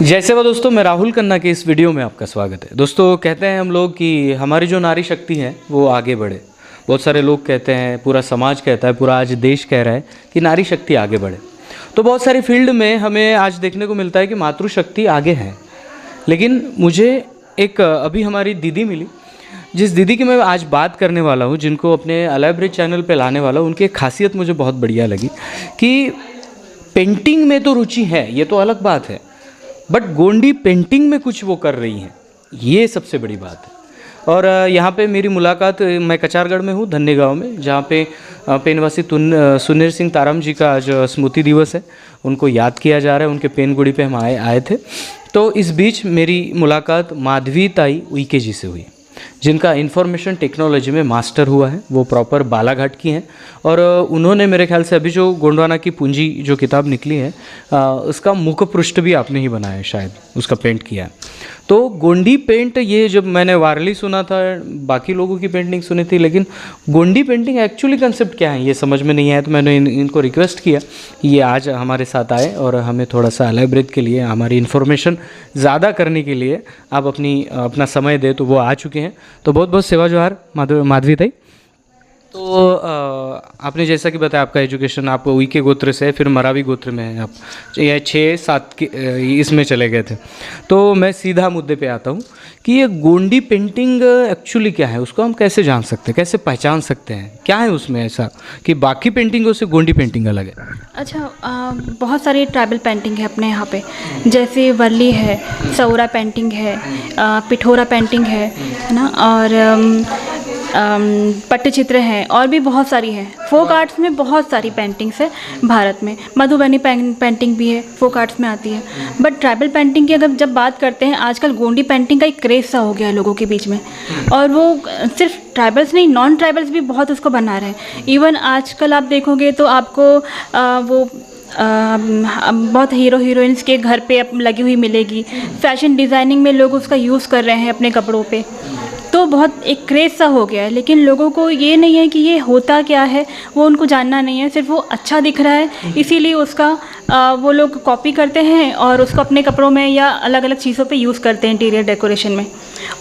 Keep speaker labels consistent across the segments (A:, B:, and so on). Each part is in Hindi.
A: जैसे वो दोस्तों, मैं राहुल खन्ना के इस वीडियो में आपका स्वागत है। दोस्तों, कहते हैं हम लोग कि हमारी जो नारी शक्ति है वो आगे बढ़े। बहुत सारे लोग कहते हैं, पूरा समाज कहता है, पूरा आज देश कह रहा है कि नारी शक्ति आगे बढ़े। तो बहुत सारी फील्ड में हमें आज देखने को मिलता है कि मातृशक्ति आगे है। लेकिन मुझे एक अभी हमारी दीदी मिली, जिस दीदी की मैं आज बात करने वाला हूँ, जिनको अपने अलाइब्रेज चैनल पे लाने वाला हूँ। उनकी एक खासियत मुझे बहुत बढ़िया लगी कि पेंटिंग में तो रुचि है, ये तो अलग बात है, बट गोंडी पेंटिंग में कुछ वो कर रही हैं, ये सबसे बड़ी बात है। और यहाँ पे मेरी मुलाकात, मैं कचारगढ़ में हूँ, धन्य गाँव में, जहाँ पे पेनवासी सुनील सिंह ताराम जी का आज स्मृति दिवस है, उनको याद किया जा रहा है। उनके पेनगुड़ी पे हम आए थे। तो इस बीच मेरी मुलाकात माधवी ताई उइके जी से हुई, जिनका इंफॉर्मेशन टेक्नोलॉजी में मास्टर हुआ है। वो प्रॉपर बालाघाट की हैं और उन्होंने मेरे ख्याल से अभी जो गोंडवाना की पूंजी जो किताब निकली है, उसका मुख पृष्ठ भी आपने ही बनाया है, शायद उसका पेंट किया है। तो गोंडी पेंट, ये जब मैंने वारली सुना था, बाकी लोगों की पेंटिंग सुनी थी, लेकिन गोंडी पेंटिंग एक्चुअली कंसेप्ट क्या है ये समझ में नहीं आया। तो मैंने इनको रिक्वेस्ट किया कि ये आज हमारे साथ आए और हमें थोड़ा सा अलाइब्रेज के लिए, हमारी इन्फॉर्मेशन ज़्यादा करने के लिए आप अपना समय दे। तो वो आ चुके हैं। तो बहुत बहुत सेवा जोहार माधवी ताई। तो आपने जैसा कि बताया, आपका एजुकेशन आप उइके गोत्र से है, फिर मरावी गोत्र में है आप, ये 6-7 के इसमें चले गए थे। तो मैं सीधा मुद्दे पे आता हूँ कि ये गोंडी पेंटिंग एक्चुअली क्या है, उसको हम कैसे जान सकते हैं, कैसे पहचान सकते हैं, क्या है उसमें ऐसा कि बाकी पेंटिंगों से गोंडी पेंटिंग अलग है? अच्छा,
B: बहुत सारी ट्राइबल पेंटिंग है अपने यहाँ पे, जैसे वर्ली है, सौरा पेंटिंग है, पिठोरा पेंटिंग है ना, और पट्टचित्र हैं, और भी बहुत सारी हैं। फोक आर्ट्स में बहुत सारी पेंटिंग्स है भारत में। मधुबनी पेंटिंग भी है, फोक आर्ट्स में आती है। बट ट्राइबल पेंटिंग की अगर जब बात करते हैं, आजकल गोंडी पेंटिंग का एक क्रेज़ सा हो गया है लोगों के बीच में, और वो सिर्फ ट्राइबल्स नहीं, नॉन ट्राइबल्स भी बहुत उसको बना रहे हैं। इवन आजकल आप देखोगे तो आपको बहुत हीरो हीरोइंस के घर पे लगी हुई मिलेगी। फैशन डिज़ाइनिंग में लोग उसका यूज़ कर रहे हैं अपने कपड़ों पे। तो बहुत एक क्रेज़ सा हो गया है, लेकिन लोगों को ये नहीं है कि ये होता क्या है, वो उनको जानना नहीं है। सिर्फ वो अच्छा दिख रहा है, इसीलिए उसका वो लोग कॉपी करते हैं और उसको अपने कपड़ों में या अलग अलग चीज़ों पे यूज़ करते हैं, इंटीरियर डेकोरेशन में।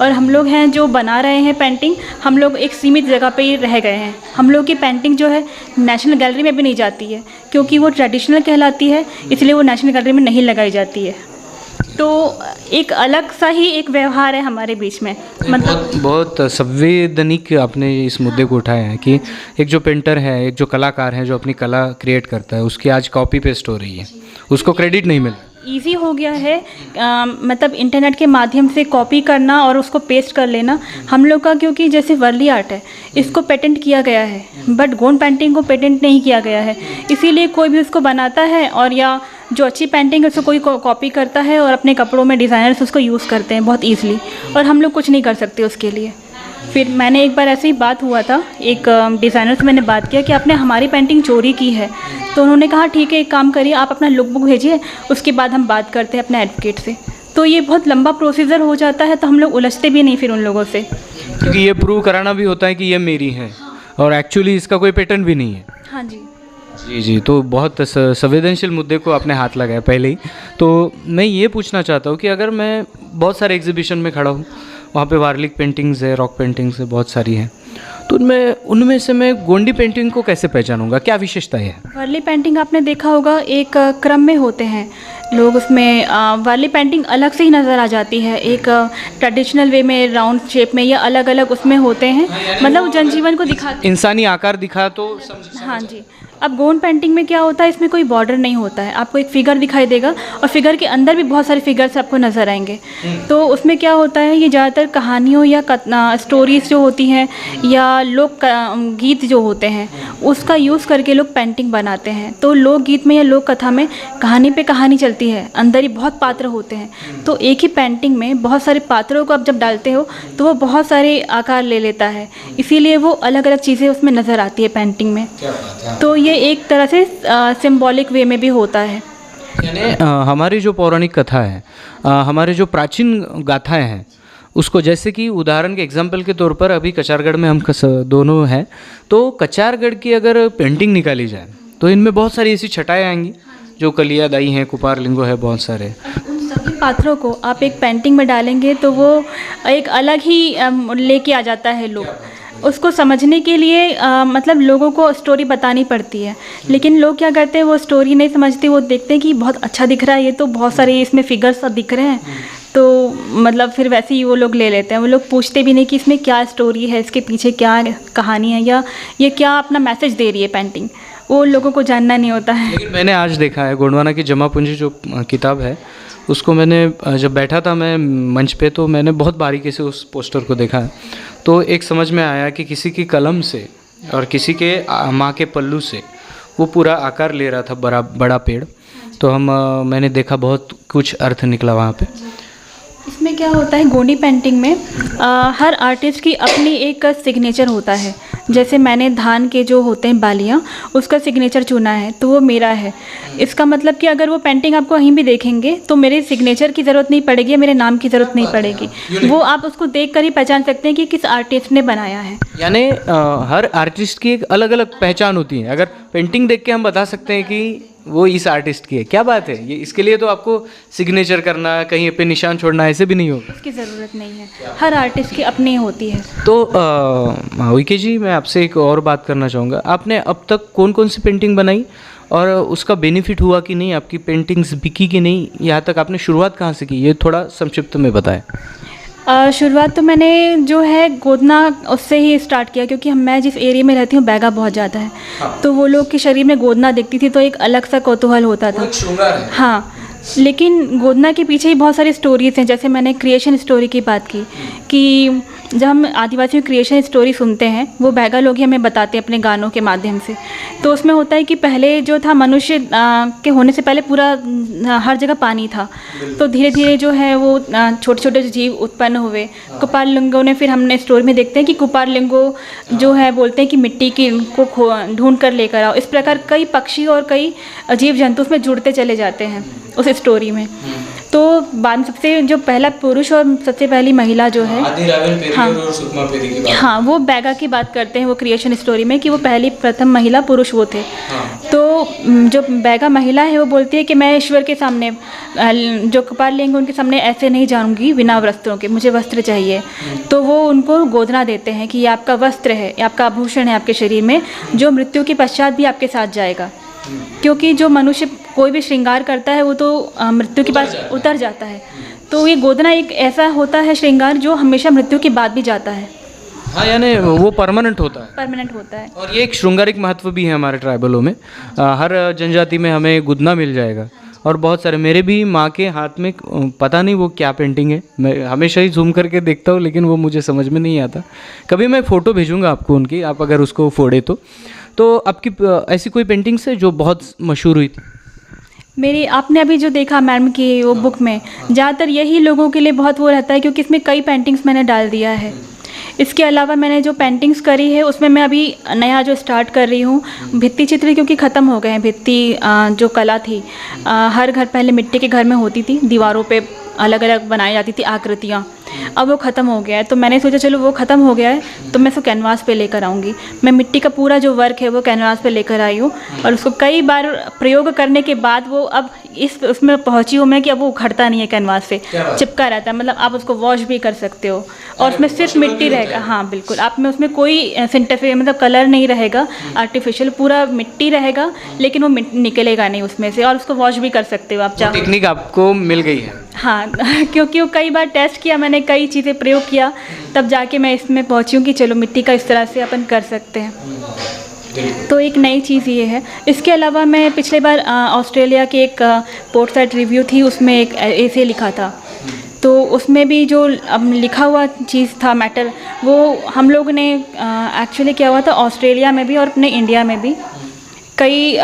B: और हम लोग हैं जो बना रहे हैं पेंटिंग, हम लोग एक सीमित जगह पे ही रह गए हैं। हम लोग की पेंटिंग जो है नेशनल गैलरी में भी नहीं जाती है, क्योंकि वो ट्रेडिशनल कहलाती है, इसलिए वो नेशनल गैलरी में नहीं लगाई जाती है। तो एक अलग सा ही एक व्यवहार है हमारे बीच में। मतलब
A: बहुत संवेदनिक आपने इस मुद्दे को उठाया है कि एक जो पेंटर है, एक जो कलाकार है, जो अपनी कला क्रिएट करता है, उसकी आज कॉपी पेस्ट हो रही है, उसको क्रेडिट नहीं मिल।
B: ईजी हो गया है, मतलब इंटरनेट के माध्यम से कॉपी करना और उसको पेस्ट कर लेना हम लोग का। क्योंकि जैसे वर्ली आर्ट है, इसको पेटेंट किया गया है, बट गोंड पेंटिंग को पेटेंट नहीं किया गया है। इसीलिए कोई भी उसको बनाता है, और या जो अच्छी पेंटिंग है उसको कोई कॉपी करता है और अपने कपड़ों में डिज़ाइनर्स उसको यूज़ करते हैं बहुत ईजिली, और हम लोग कुछ नहीं कर सकते उसके लिए। फिर मैंने एक बार ऐसे ही बात हुआ था, एक डिज़ाइनर से मैंने बात किया कि आपने हमारी पेंटिंग चोरी की है। तो उन्होंने कहा ठीक है, एक काम करिए, आप अपना लुक बुक भेजिए, उसके बाद हम बात करते हैं अपने एडवोकेट से। तो ये बहुत लंबा प्रोसीजर हो जाता है, तो हम लोग उलझते भी नहीं फिर उन लोगों से,
A: क्योंकि ये प्रूव कराना भी होता है कि ये मेरी है, और एक्चुअली इसका कोई पेटेंट भी नहीं है।
B: हाँ जी
A: जी। तो बहुत संवेदनशील मुद्दे को आपने हाथ लगाया पहले ही। तो मैं ये पूछना चाहता हूँ कि अगर मैं बहुत सारे एग्जीबिशन में खड़ा हूँ, वहाँ पे वारलिक पेंटिंग्स है, रॉक पेंटिंग्स है, बहुत सारी हैं, तो उनमें से मैं गोंडी पेंटिंग को कैसे पहचानूंगा, क्या विशेषता है?
B: वारली पेंटिंग आपने देखा होगा, एक क्रम में होते हैं लोग उसमें। वारली पेंटिंग अलग से ही नज़र आ जाती है, एक ट्रेडिशनल वे में, राउंड शेप में, या अलग अलग उसमें होते हैं, मतलब जनजीवन को दिखा,
A: इंसानी आकार दिखा तो
B: हाँ जी। अब गोंड पेंटिंग में क्या होता है, इसमें कोई बॉर्डर नहीं होता है, आपको एक फिगर दिखाई देगा, और फिगर के अंदर भी बहुत सारे फिगर्स आपको नज़र आएंगे। तो उसमें क्या होता है, ये ज़्यादातर कहानियों या स्टोरीज़ जो होती हैं, या लोक गीत जो होते हैं, उसका यूज़ करके लोग पेंटिंग बनाते हैं। तो लोकगीत में या लोक कथा में कहानी पे कहानी चलती है, अंदर ही बहुत पात्र होते हैं। तो एक ही पेंटिंग में बहुत सारे पात्रों को आप जब डालते हो तो वो बहुत सारे आकार ले लेता है, इसीलिए वो अलग अलग चीज़ें उसमें नज़र आती है पेंटिंग में। तो ये एक तरह से सिंबॉलिक वे में भी होता है।
A: यानी हमारी जो पौराणिक कथा है, हमारे जो प्राचीन गाथाएं हैं, उसको, जैसे कि उदाहरण के एग्जाम्पल के तौर पर अभी कचारगढ़ में हम दोनों हैं, तो कचारगढ़ की अगर पेंटिंग निकाली जाए तो इनमें बहुत सारी ऐसी छटाएँ आएंगी जो कलियादाई हैं, कुपार लिंगो है, बहुत सारे।
B: सभी पात्रों को आप एक पेंटिंग में डालेंगे तो वो एक अलग ही लेके आ जाता है लोग उसको समझने के लिए मतलब लोगों को स्टोरी बतानी पड़ती है, लेकिन लोग क्या करते हैं वो स्टोरी नहीं समझते, वो देखते हैं कि बहुत अच्छा दिख रहा है, ये तो बहुत सारे इसमें फिगर्स सब दिख रहे हैं, तो मतलब फिर वैसे ही वो लोग ले लेते हैं। वो लोग पूछते भी नहीं कि इसमें क्या स्टोरी है, इसके पीछे क्या कहानी है, या ये क्या अपना मैसेज दे रही है पेंटिंग, वो लोगों को जानना नहीं होता है।
A: लेकिन मैंने आज देखा है गोंडवाना की जमा पूंजी जो किताब है उसको मैंने जब बैठा था मैं मंच पे तो मैंने बहुत बारीकी से उस पोस्टर को देखा है, तो एक समझ में आया कि किसी की कलम से और किसी के माँ के पल्लू से वो पूरा आकार ले रहा था बड़ा पेड़, तो मैंने देखा बहुत कुछ अर्थ निकला वहाँ पे।
B: इसमें क्या होता है गोंडी पेंटिंग में हर आर्टिस्ट की अपनी एक सिग्नेचर होता है। जैसे मैंने धान के जो होते हैं बालियाँ उसका सिग्नेचर चुना है तो वो मेरा है। इसका मतलब कि अगर वो पेंटिंग आपको कहीं भी देखेंगे तो मेरे सिग्नेचर की ज़रूरत नहीं पड़ेगी, मेरे नाम की ज़रूरत नहीं पड़ेगी, वो आप उसको देख कर ही पहचान सकते हैं कि किस आर्टिस्ट ने बनाया है।
A: यानी हर आर्टिस्ट की एक अलग अलग पहचान होती है। अगर पेंटिंग देख के हम बता सकते हैं कि वो इस आर्टिस्ट की है, क्या बात है ये। इसके लिए तो आपको सिग्नेचर करना, कहीं पे निशान छोड़ना ऐसे भी नहीं होगा,
B: इसकी ज़रूरत नहीं है, हर आर्टिस्ट की अपनी होती है।
A: तो वीके जी मैं आपसे एक और बात करना चाहूँगा, आपने अब तक कौन कौन सी पेंटिंग बनाई और उसका बेनिफिट हुआ कि नहीं, आपकी पेंटिंग्स बिकी कि नहीं, यहाँ तक आपने शुरुआत कहाँ से की, ये थोड़ा संक्षिप्त में बताएं।
B: शुरुआत तो मैंने जो है गोदना उससे ही स्टार्ट किया, क्योंकि मैं जिस एरिया में रहती हूँ बैगा बहुत ज़्यादा है। हाँ। तो वो लोग के शरीर में गोदना दिखती थी तो एक अलग सा कौतूहल होता था। हाँ, लेकिन गोदना के पीछे ही बहुत सारी स्टोरीज़ हैं। जैसे मैंने क्रिएशन स्टोरी की बात की कि जब हम आदिवासियों की क्रिएशन स्टोरी सुनते हैं वो बैगा लोग ही हमें बताते हैं अपने गानों के माध्यम से। तो उसमें होता है कि पहले जो था मनुष्य के होने से पहले पूरा हर जगह पानी था, तो धीरे धीरे जो है वो छोटे छोटे जीव उत्पन्न हुए। कुपार लिंगों ने, फिर हमने स्टोरी में देखते हैं कि कुपार लिंगो जो है बोलते हैं कि मिट्टी की को ढूंढ कर लेकर आओ। इस प्रकार कई पक्षी और कई जीव जंतु उसमें जुड़ते चले जाते हैं उस स्टोरी में। तो बाद में सबसे जो पहला पुरुष और सबसे पहली महिला जो है, हाँ, और सुकमा पेरी की बात, हाँ, वो बैगा की बात करते हैं वो क्रिएशन स्टोरी में कि वो पहली प्रथम महिला पुरुष वो थे। हाँ। तो जो बैगा महिला है वो बोलती है कि मैं ईश्वर के सामने, जो कपाल लेंगे उनके सामने ऐसे नहीं जाऊंगी बिना वस्त्रों के, मुझे वस्त्र चाहिए। तो वो उनको गोदना देते हैं कि ये आपका वस्त्र है, ये आपका आभूषण है आपके शरीर में, जो मृत्यु के पश्चात भी आपके साथ जाएगा। क्योंकि जो मनुष्य कोई भी श्रृंगार करता है वो तो मृत्यु के पास उतर जाता है, तो ये गोदना एक ऐसा होता है श्रृंगार जो हमेशा मृत्यु के बाद भी जाता है।
A: हाँ, यानी वो परमानेंट होता है,
B: परमानेंट होता है।
A: और ये एक श्रृंगारिक महत्व भी है हमारे ट्राइबलों में। हर जनजाति में हमें गुदना मिल जाएगा, और बहुत सारे मेरे भी माँ के हाथ में, पता नहीं वो क्या पेंटिंग है, मैं हमेशा ही जूम करके देखता हूँ लेकिन वो मुझे समझ में नहीं आता। कभी मैं फ़ोटो भेजूँगा आपको उनकी, आप अगर उसको फोड़े तो आपकी ऐसी कोई पेंटिंग्स है जो बहुत मशहूर हुई थी?
B: मेरी आपने अभी जो देखा मैम की वो बुक में, ज़्यादातर यही लोगों के लिए बहुत वो रहता है, क्योंकि इसमें कई पेंटिंग्स मैंने डाल दिया है। इसके अलावा मैंने जो पेंटिंग्स करी है उसमें मैं अभी नया जो स्टार्ट कर रही हूँ भित्ति चित्र, क्योंकि ख़त्म हो गए हैं। भित्ति जो कला थी, हर घर पहले मिट्टी के घर में होती थी, दीवारों पे अलग अलग बनाई जाती थी आकृतियाँ, अब वो ख़त्म हो गया है। तो मैंने सोचा चलो वो ख़त्म हो गया है तो मैं इसको कैनवास पे लेकर आऊँगी। मैं मिट्टी का पूरा जो वर्क है वो कैनवास पे लेकर आई हूँ, और उसको कई बार प्रयोग करने के बाद वो अब उसमें पहुँची हूँ मैं कि अब वो उखड़ता नहीं है, कैनवास पे चिपका रहता है। मतलब आप उसको वॉश भी कर सकते हो, और उसमें सिर्फ मिट्टी रहेगा। हाँ बिल्कुल, आप में उसमें कोई सिंटेफिक मतलब कलर नहीं रहेगा आर्टिफिशियल, पूरा मिट्टी रहेगा, लेकिन वो निकलेगा नहीं उसमें से, और उसको वॉश भी कर सकते हो आप चाहो।
A: टेक्निक आपको मिल गई है?
B: हाँ क्योंकि वो कई बार टेस्ट किया मैंने, कई चीज़ें प्रयोग किया, तब जाके मैं इसमें पहुंची हूँ कि चलो मिट्टी का इस तरह से अपन कर सकते हैं। तो एक नई चीज़ ये है। इसके अलावा मैं पिछले बार ऑस्ट्रेलिया के एक पोर्ट साइड रिव्यू थी, उसमें एक ऐसे लिखा था, तो उसमें भी जो अब लिखा हुआ चीज़ था मैटर, वो हम लोग ने एक्चुअली क्या हुआ था ऑस्ट्रेलिया में भी और अपने इंडिया में भी कई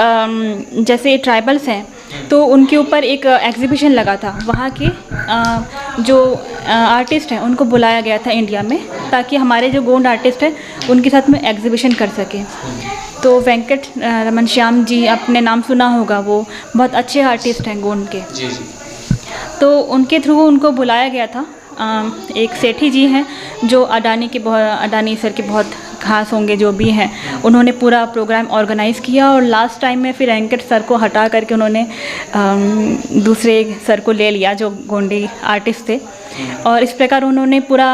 B: जैसे ट्राइबल्स हैं तो उनके ऊपर एक एग्जीबिशन लगा था। वहाँ के जो आर्टिस्ट हैं उनको बुलाया गया था इंडिया में, ताकि हमारे जो गोंड आर्टिस्ट हैं उनके साथ में एग्जीबिशन कर सकें। तो वेंकट रमन श्याम जी, आपने नाम सुना होगा, वो बहुत अच्छे आर्टिस्ट हैं गोंड के। जी जी। तो उनके थ्रू उनको बुलाया गया था। एक सेठी जी हैं जो अडानी सर के बहुत खास होंगे जो भी हैं, उन्होंने पूरा प्रोग्राम ऑर्गेनाइज़ किया और लास्ट टाइम में फिर एंकर सर को हटा करके उन्होंने दूसरे सर को ले लिया जो गोंडी आर्टिस्ट थे। और इस प्रकार उन्होंने पूरा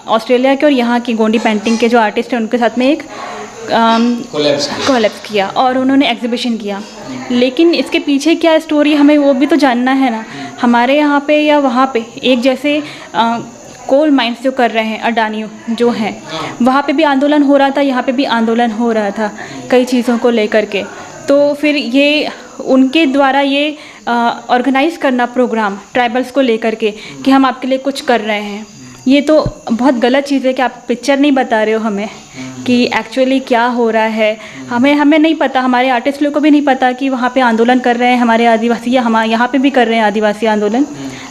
B: ऑस्ट्रेलिया के और यहाँ की गोंडी पेंटिंग के जो आर्टिस्ट हैं उनके साथ में एक कोलैब्स किया और उन्होंने एग्जीबिशन किया। लेकिन इसके पीछे क्या स्टोरी हमें वो भी तो जानना है ना। हमारे यहाँ पे या वहाँ पे एक जैसे कोल माइंस जो कर रहे हैं अडानी जो हैं, वहाँ पे भी आंदोलन हो रहा था, यहाँ पे भी आंदोलन हो रहा था कई चीज़ों को लेकर के। तो फिर ये उनके द्वारा ये ऑर्गेनाइज़ करना प्रोग्राम ट्राइबल्स को लेकर के कि हम आपके लिए कुछ कर रहे हैं, ये तो बहुत गलत चीज़ है कि आप पिक्चर नहीं बता रहे हो हमें कि एक्चुअली क्या हो रहा है। हमें नहीं पता, हमारे आर्टिस्ट लोग को भी नहीं पता कि वहाँ पे आंदोलन कर रहे हैं हमारे आदिवासी, या हम यहाँ पे भी कर रहे हैं आदिवासी आंदोलन।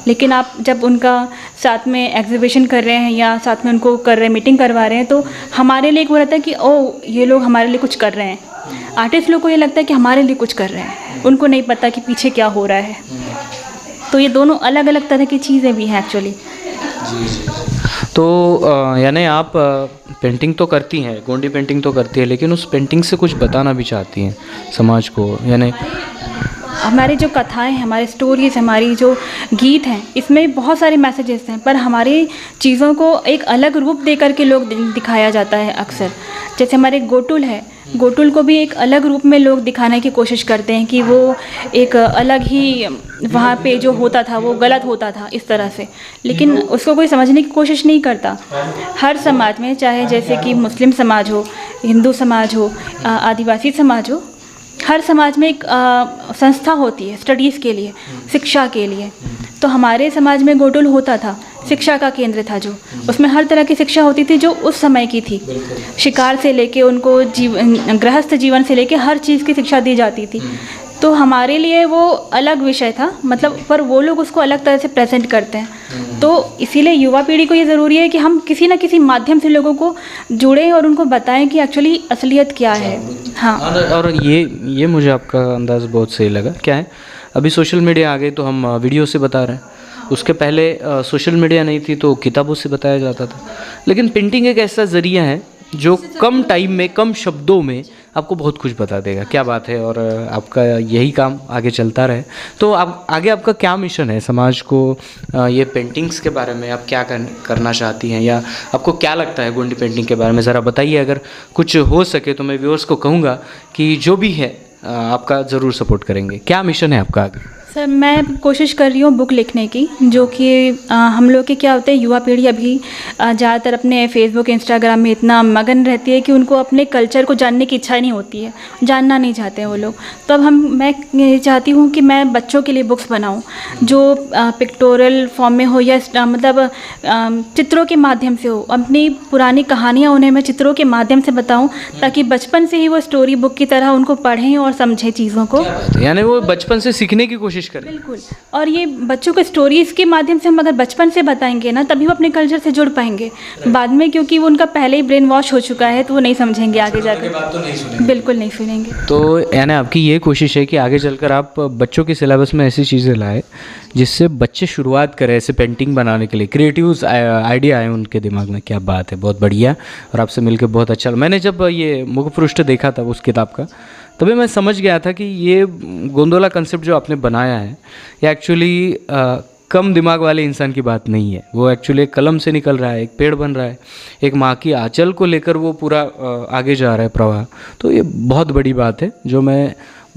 B: लेकिन आप जब उनका साथ में एग्जीबिशन कर रहे हैं या साथ में उनको कर रहे हैं, मीटिंग करवा रहे हैं, तो हमारे लिए एक वो रहता है कि ओ ये लोग हमारे लिए कुछ कर रहे हैं। आर्टिस्ट लोग को ये लगता है कि हमारे लिए कुछ कर रहे हैं, उनको नहीं पता कि पीछे क्या हो रहा है। तो ये दोनों अलग अलग तरह की चीज़ें भी हैं एक्चुअली।
A: तो यानी आप पेंटिंग तो करती हैं, गोंडी पेंटिंग तो करती है, लेकिन उस पेंटिंग से कुछ बताना भी चाहती हैं समाज को। यानी
B: हमारी जो कथाएं हैं, हमारे स्टोरीज़, हमारी जो गीत हैं, इसमें बहुत सारे मैसेजेस हैं, पर हमारी चीज़ों को एक अलग रूप दे करके लोग दिखाया जाता है अक्सर। जैसे हमारे गोटुल है, गोटुल को भी एक अलग रूप में लोग दिखाने की कोशिश करते हैं कि वो एक अलग ही वहाँ पे जो होता था वो गलत होता था इस तरह से, लेकिन उसको कोई समझने की कोशिश नहीं करता। हर समाज में, चाहे जैसे कि मुस्लिम समाज हो, हिंदू समाज हो, आदिवासी समाज हो, हर समाज में एक संस्था होती है स्टडीज़ के लिए, शिक्षा के लिए। तो हमारे समाज में गोटुल होता था, शिक्षा का केंद्र था, जो उसमें हर तरह की शिक्षा होती थी जो उस समय की थी। शिकार से लेके उनको गृहस्थ जीवन से लेके हर चीज़ की शिक्षा दी जाती थी। तो हमारे लिए वो अलग विषय था, मतलब, पर वो लोग उसको अलग तरह से प्रेजेंट करते हैं। तो इसीलिए युवा पीढ़ी को ये ज़रूरी है कि हम किसी न किसी माध्यम से लोगों को जुड़ें और उनको बताएं कि एक्चुअली असलियत क्या है। हाँ,
A: और ये मुझे आपका अंदाज़ बहुत सही लगा। क्या है, अभी सोशल मीडिया आ गई तो हम वीडियो से बता रहे हैं, उसके पहले सोशल मीडिया नहीं थी तो किताबों से बताया जाता था। लेकिन पेंटिंग एक ऐसा ज़रिया है जो कम टाइम में, कम शब्दों में आपको बहुत कुछ बता देगा। क्या बात है, और आपका यही काम आगे चलता रहे। तो आप आगे, आपका क्या मिशन है समाज को ये पेंटिंग्स के बारे में आप क्या करना चाहती हैं, या आपको क्या लगता है गोंडी पेंटिंग के बारे में, ज़रा बताइए। अगर कुछ हो सके तो मैं व्यूअर्स को कहूँगा कि जो भी है आपका ज़रूर सपोर्ट करेंगे। क्या मिशन है आपका आगे?
B: सर, मैं कोशिश कर रही हूँ बुक लिखने की, जो कि हम लोग के क्या होते हैं, युवा पीढ़ी अभी ज़्यादातर अपने फेसबुक, इंस्टाग्राम में इतना मगन रहती है कि उनको अपने कल्चर को जानने की इच्छा नहीं होती है, जानना नहीं चाहते हैं वो लोग। तो अब मैं चाहती हूँ कि मैं बच्चों के लिए बुक्स बनाऊँ जो पिक्टोरियल फॉर्म में हो, या मतलब चित्रों के माध्यम से हो। अपनी पुरानी कहानियाँ उन्हें मैं चित्रों के माध्यम से बताऊँ, ताकि बचपन से ही वो स्टोरी बुक की तरह उनको पढ़ें और समझें चीज़ों को।
A: यानी वो बचपन से सीखने की कोशिश करें।
B: बिल्कुल। और ये बच्चों को स्टोरीज़ के माध्यम से हम अगर बचपन से बताएंगे ना, तभी वो अपने कल्चर से जुड़ पाएंगे। बाद में क्योंकि वो उनका पहले ही ब्रेन वॉश हो चुका है, तो वो नहीं समझेंगे आगे जाकर, बिल्कुल नहीं सुनेंगे। तो
A: यानी आपकी ये कोशिश है कि आगे चलकर आप बच्चों के सिलेबस में ऐसी चीज़ें लाए जिससे बच्चे शुरुआत करें ऐसे पेंटिंग बनाने के लिए, क्रिएटिव आइडिया आए उनके दिमाग में। क्या बात है, बहुत बढ़िया। और आपसे मिलकर बहुत अच्छा। मैंने जब ये मुखपृष्ठ देखा था उस किताब का, तभी मैं समझ गया था कि ये गोंडोला कंसेप्ट जो आपने बनाया है, ये एक्चुअली कम दिमाग वाले इंसान की बात नहीं है। वो एक्चुअली एक कलम से निकल रहा है, एक पेड़ बन रहा है, एक माँ की आंचल को लेकर वो पूरा आगे जा रहा है प्रवाह। तो ये बहुत बड़ी बात है, जो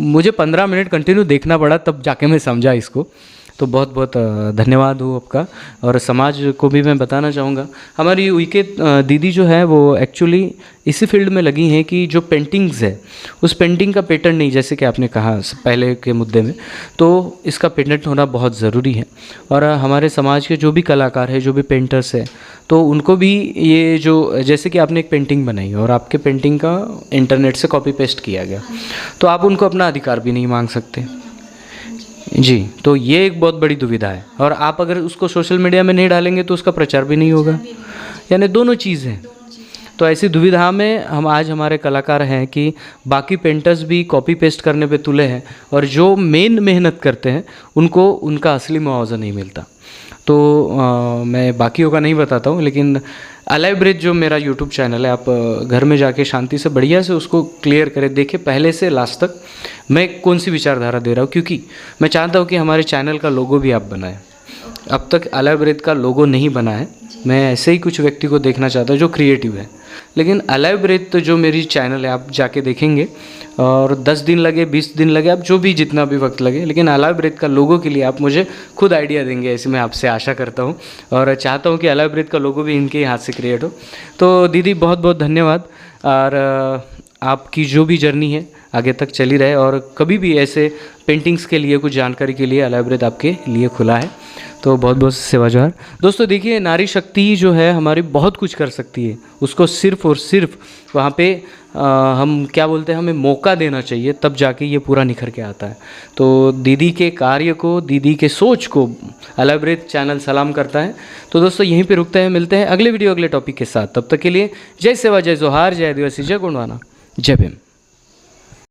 A: मुझे 15 मिनट कंटिन्यू देखना पड़ा, तब जाके मैं समझा इसको। तो बहुत बहुत धन्यवाद हो आपका। और समाज को भी मैं बताना चाहूँगा, हमारी उइके दीदी जो है वो एक्चुअली इसी फील्ड में लगी हैं कि जो पेंटिंग्स है, उस पेंटिंग का पेटेंट नहीं, जैसे कि आपने कहा पहले के मुद्दे में, तो इसका पेटेंट होना बहुत ज़रूरी है। और हमारे समाज के जो भी कलाकार हैं, जो भी पेंटर्स हैं, तो उनको भी ये जो, जैसे कि आपने एक पेंटिंग बनाई और आपके पेंटिंग का इंटरनेट से कॉपी पेस्ट किया गया, तो आप उनको अपना अधिकार भी नहीं मांग सकते जी। तो ये एक बहुत बड़ी दुविधा है, और आप अगर उसको सोशल मीडिया में नहीं डालेंगे तो उसका प्रचार भी नहीं होगा। यानी दोनों चीज़ हैं। तो ऐसी दुविधा में हम आज हमारे कलाकार हैं कि बाकी पेंटर्स भी कॉपी पेस्ट करने पे तुले हैं, और जो मेन मेहनत करते हैं उनको उनका असली मुआवजा नहीं मिलता। तो मैं बाकियों का नहीं बताता हूँ, लेकिन अलाइव ब्रेथ जो मेरा यूट्यूब चैनल है, आप घर में जाके शांति से बढ़िया से उसको क्लियर करें, देखें पहले से लास्ट तक मैं कौन सी विचारधारा दे रहा हूँ, क्योंकि मैं चाहता हूँ कि हमारे चैनल का लोगो भी आप बनाएं। अब तक अलाइव ब्रेथ का लोगो नहीं बना है, मैं ऐसे ही कुछ व्यक्ति को देखना चाहता हूँ जो क्रिएटिव है। लेकिन अलाइव ब्रेथ तो जो मेरी चैनल है आप जाके देखेंगे, और 10 दिन लगे 20 दिन लगे, आप जो भी जितना भी वक्त लगे, लेकिन अलाइव ब्रेथ का लोगो के लिए आप मुझे खुद आइडिया देंगे, ऐसे मैं आपसे आशा करता हूँ और चाहता हूँ कि अलाइव ब्रेथ का लोगो भी इनके ही हाथ से क्रिएट हो। तो दीदी बहुत बहुत धन्यवाद, और आपकी जो भी जर्नी है आगे तक चली रहे, और कभी भी ऐसे पेंटिंग्स के लिए कुछ जानकारी के लिए अलाइव ब्रेथ आपके लिए खुला है। तो बहुत बहुत सेवा जोहार। दोस्तों देखिए, नारी शक्ति जो है हमारी बहुत कुछ कर सकती है, उसको सिर्फ़ और सिर्फ वहाँ पे हम क्या बोलते हैं, हमें मौका देना चाहिए, तब जाके ये पूरा निखर के आता है। तो दीदी के कार्य को, दीदी के सोच को अलाइव ब्रेथ चैनल सलाम करता है। तो दोस्तों यहीं पे रुकते हैं, मिलते हैं अगले वीडियो अगले टॉपिक के साथ। तब तक के लिए जय सेवा, जय जोहार, जय आदिवासी, जय गोंडवाना, जय भीम।